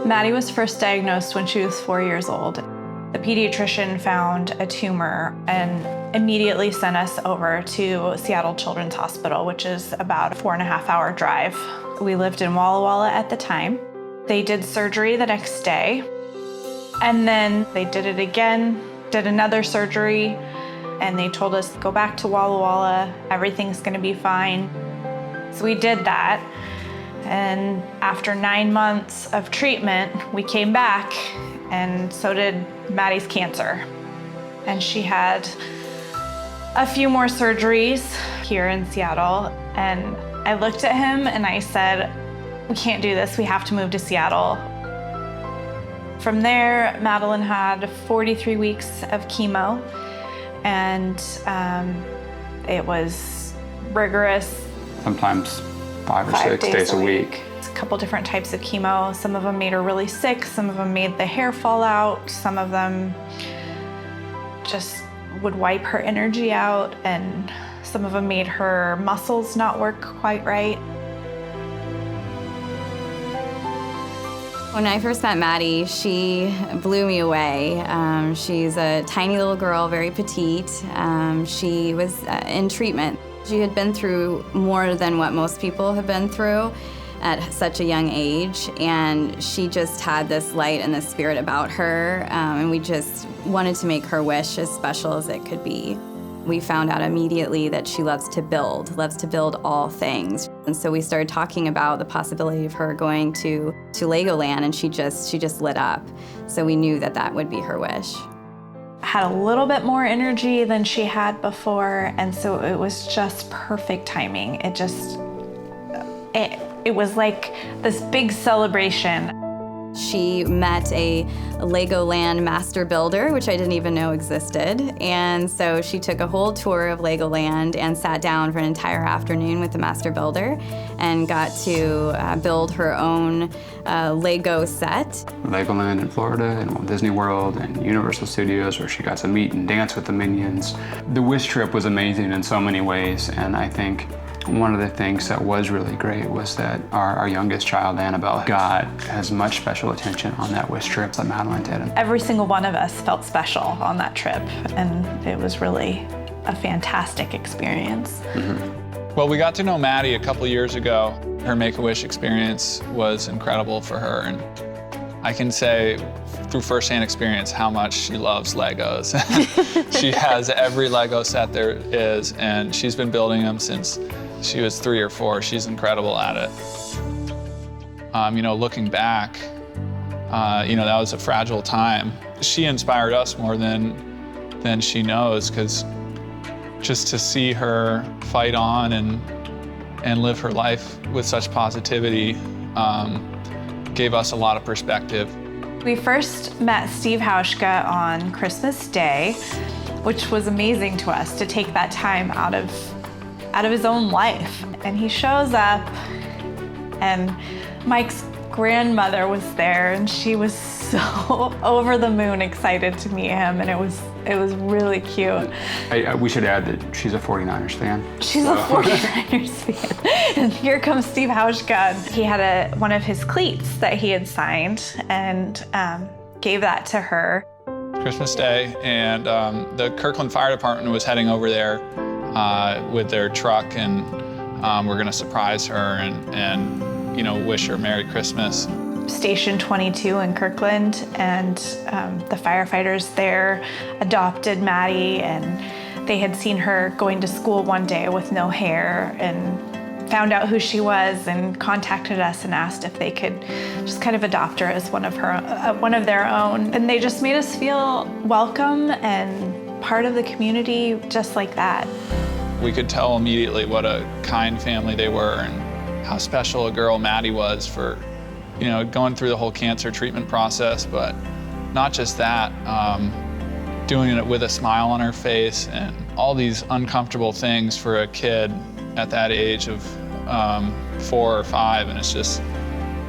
Maddie was first diagnosed when she was 4 years old. The pediatrician found a tumor and immediately sent us over to Seattle Children's Hospital, which is about a 4.5-hour drive. We lived in Walla Walla at the time. They did surgery the next day, and then they did it again, did another surgery, and they told us, go back to Walla Walla, everything's gonna be fine. So we did that, and after 9 months of treatment, we came back, and so did Maddie's cancer. And she had a few more surgeries here in Seattle, and I looked at him and I said, we can't do this, we have to move to Seattle. From there, Madeline had 43 weeks of chemo, and it was rigorous. Sometimes 5 or 6 days a week. A couple different types of chemo. Some of them made her really sick, some of them made the hair fall out, some of them just would wipe her energy out, and some of them made her muscles not work quite right. When I first met Maddie, she blew me away. She's a tiny little girl, very petite. She was in treatment. She had been through more than what most people have been through at such a young age, and she just had this light and this spirit about her, and we just wanted to make her wish as special as it could be. We found out immediately that she loves to build all things. And so we started talking about the possibility of her going to Legoland, and she just lit up. So we knew that that would be her wish. Had a little bit more energy than she had before, and so it was just perfect timing. It was like this big celebration. She met a Legoland master builder, which I didn't even know existed. And so she took a whole tour of Legoland and sat down for an entire afternoon with the master builder and got to build her own Lego set. Legoland in Florida and Walt Disney World and Universal Studios, where she got to meet and dance with the Minions. The Wish trip was amazing in so many ways, and I think one of the things that was really great was that our youngest child, Annabelle, got as much special attention on that Wish trip that Madeline did. Every single one of us felt special on that trip, and it was really a fantastic experience. Mm-hmm. Well, we got to know Maddie a couple years ago. Her Make-A-Wish experience was incredible for her, and I can say through firsthand experience how much she loves Legos. She has every Lego set there is, and she's been building them since she was 3 or 4. She's incredible at it. Looking back, that was a fragile time. She inspired us more than she knows, because just to see her fight on and live her life with such positivity gave us a lot of perspective. We first met Steve Hauschka on Christmas Day, which was amazing to us to take that time out of his own life. And he shows up, and Mike's grandmother was there, and she was so over the moon excited to meet him, and it was really cute. We should add that she's a 49ers fan. She's a 49ers fan. And here comes Steve Hauschka. He had one of his cleats that he had signed and gave that to her. Christmas Day, and the Kirkland Fire Department was heading over there with their truck, and we're gonna surprise her and wish her Merry Christmas. Station 22 in Kirkland, and the firefighters there adopted Maddie, and they had seen her going to school one day with no hair and found out who she was and contacted us and asked if they could just kind of adopt her as one of their own. And they just made us feel welcome and part of the community just like that. We could tell immediately what a kind family they were and how special a girl Maddie was for going through the whole cancer treatment process, but not just that, doing it with a smile on her face and all these uncomfortable things for a kid at that age of 4 or 5, and it's just,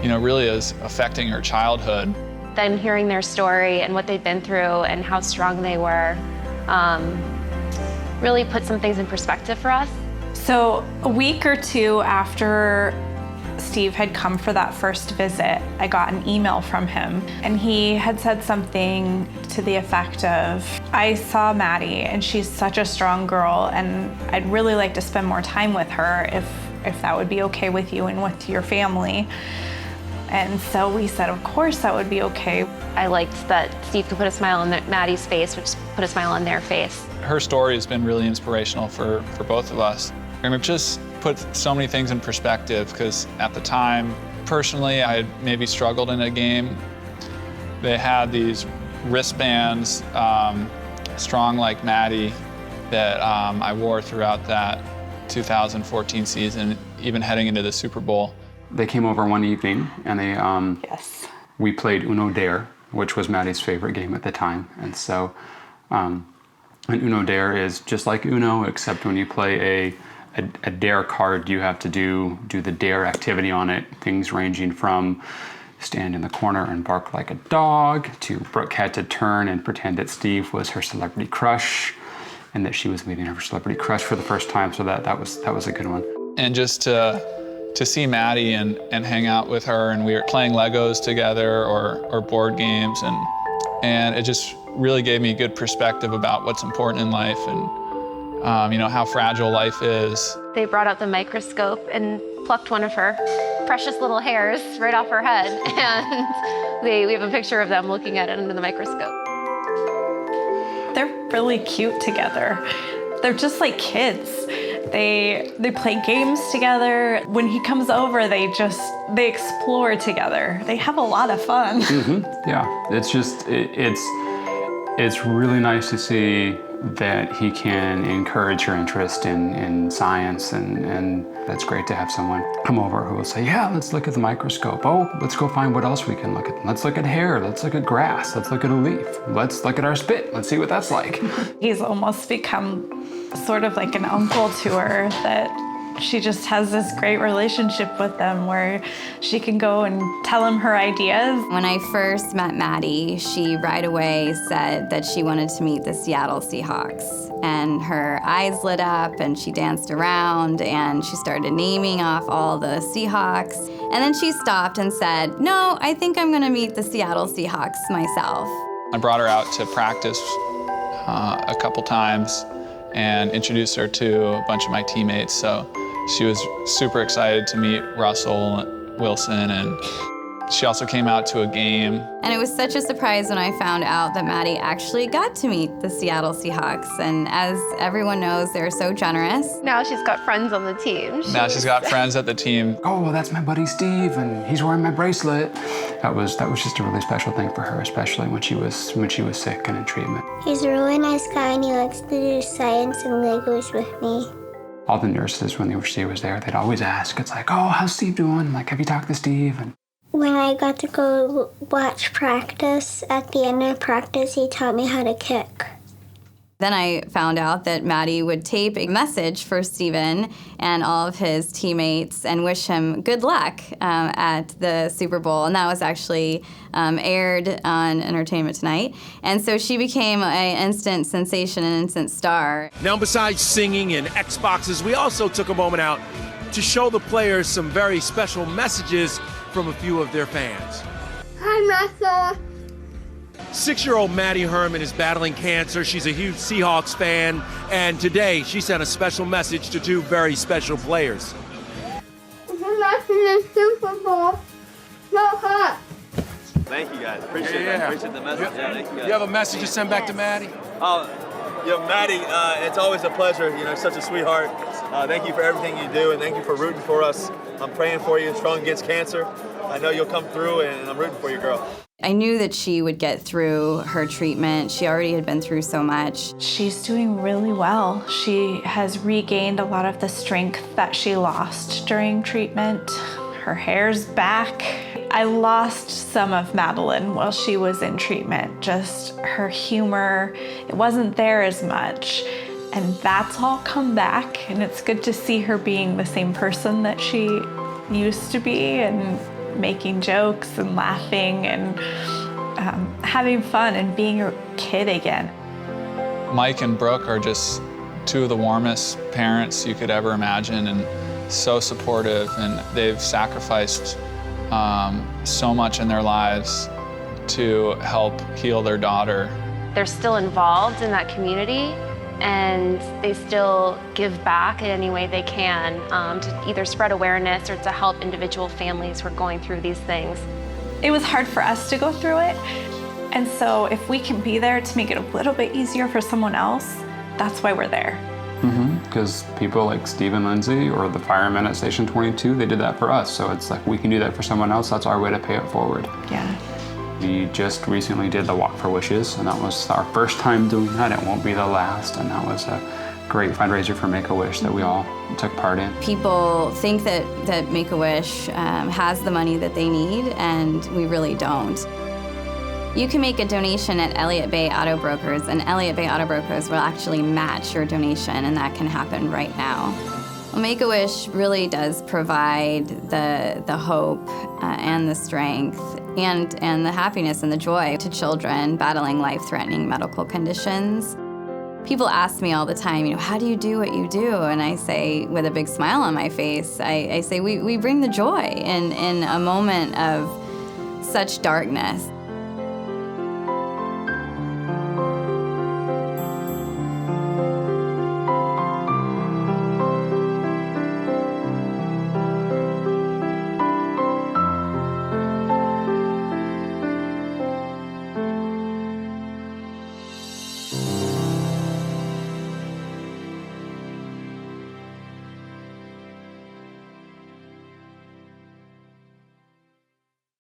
really is affecting her childhood. Then hearing their story and what they've been through and how strong they were really put some things in perspective for us. So a week or two after Steve had come for that first visit, I got an email from him, and he had said something to the effect of, I saw Maddie and she's such a strong girl and I'd really like to spend more time with her if that would be okay with you and with your family. And so we said, of course that would be okay. I liked that Steve could put a smile on Maddie's face, which put a smile on their face. Her story has been really inspirational for both of us. And it just put so many things in perspective, because at the time, personally, I had maybe struggled in a game. They had these wristbands, strong like Maddie, that I wore throughout that 2014 season, even heading into the Super Bowl. They came over one evening and they Yes. we played Uno Dare, which was Maddie's favorite game at the time. And so and Uno Dare is just like Uno, except when you play a dare card, you have to do the dare activity on it, things ranging from stand in the corner and bark like a dog, to Brooke had to turn and pretend that Steve was her celebrity crush and that she was meeting her celebrity crush for the first time. So that was a good one. And just to see Maddie and hang out with her, and we were playing Legos together or board games, and it just really gave me good perspective about what's important in life and you know, how fragile life is. They brought out the microscope and plucked one of her precious little hairs right off her head. And we have a picture of them looking at it under the microscope. They're really cute together. They're just like kids. They play games together. When he comes over, they explore together. They have a lot of fun. Mm-hmm. Yeah, it's really nice to see that he can encourage her interest in science, and that's great to have someone come over who will say, yeah, let's look at the microscope. Oh, let's go find what else we can look at. Let's look at hair, let's look at grass, let's look at a leaf, let's look at our spit, let's see what that's like. He's almost become sort of like an uncle to her, that she just has this great relationship with them where she can go and tell him her ideas. When I first met Maddie, she right away said that she wanted to meet the Seattle Seahawks. And her eyes lit up and she danced around and she started naming off all the Seahawks. And then she stopped and said, no, I think I'm gonna meet the Seattle Seahawks myself. I brought her out to practice a couple times and introduced her to a bunch of my teammates. So she was super excited to meet Russell Wilson, and she also came out to a game. And it was such a surprise when I found out that Maddie actually got to meet the Seattle Seahawks. And as everyone knows, they're so generous. Now she's got friends on the team. Now she's got friends at the team. Oh, well, that's my buddy Steve, and he's wearing my bracelet. That was just a really special thing for her, especially when she was sick and in treatment. He's a really nice guy and he likes to do science and Legos with me. All the nurses, when she was there, they'd always ask, it's like, oh, how's Steve doing? I'm like, have you talked to Steve? And When I got to go watch practice, at the end of practice, he taught me how to kick. Then I found out that Maddie would tape a message for Steven and all of his teammates and wish him good luck at the Super Bowl. And that was actually aired on Entertainment Tonight. And so she became an instant sensation, an instant star. Now, besides singing and Xboxes, we also took a moment out to show the players some very special messages from a few of their fans. Hi, Martha. 6-year-old Maddie Herman is battling cancer. She's a huge Seahawks fan, and today she sent a special message to two very special players. We're not in the Super Bowl. No hot. Thank you guys. Appreciate it. Appreciate the message. Yeah, thank you guys. You have a message to send back to Maddie? Maddie, it's always a pleasure. You know, such a sweetheart. Thank you for everything you do, and thank you for rooting for us. I'm praying for you, strong against cancer. I know you'll come through, and I'm rooting for you, girl. I knew that she would get through her treatment. She already had been through so much. She's doing really well. She has regained a lot of the strength that she lost during treatment. Her hair's back. I lost some of Madeline while she was in treatment. Just her humor, it wasn't there as much. And that's all come back, and it's good to see her being the same person that she used to be, and making jokes and laughing and having fun and being a kid again. Mike and Brooke are just two of the warmest parents you could ever imagine, and so supportive, and they've sacrificed so much in their lives to help heal their daughter. They're still involved in that community, and they still give back in any way they can to either spread awareness or to help individual families who are going through these things. It was hard for us to go through it, and so if we can be there to make it a little bit easier for someone else, that's why we're there. Because people like Steve and Lindsay or the firemen at Station 22, they did that for us. So it's like, we can do that for someone else. That's our way to pay it forward. Yeah. We just recently did the Walk for Wishes, and that was our first time doing that. It won't be the last, and that was a great fundraiser for Make-A-Wish that we all took part in. People think that Make-A-Wish has the money that they need, and we really don't. You can make a donation at Elliott Bay Auto Brokers, and Elliott Bay Auto Brokers will actually match your donation, and that can happen right now. Well, Make-A-Wish really does provide the hope and the strength and the happiness and the joy to children battling life-threatening medical conditions. People ask me all the time, how do you do what you do? And I say, with a big smile on my face, I say we bring the joy in a moment of such darkness.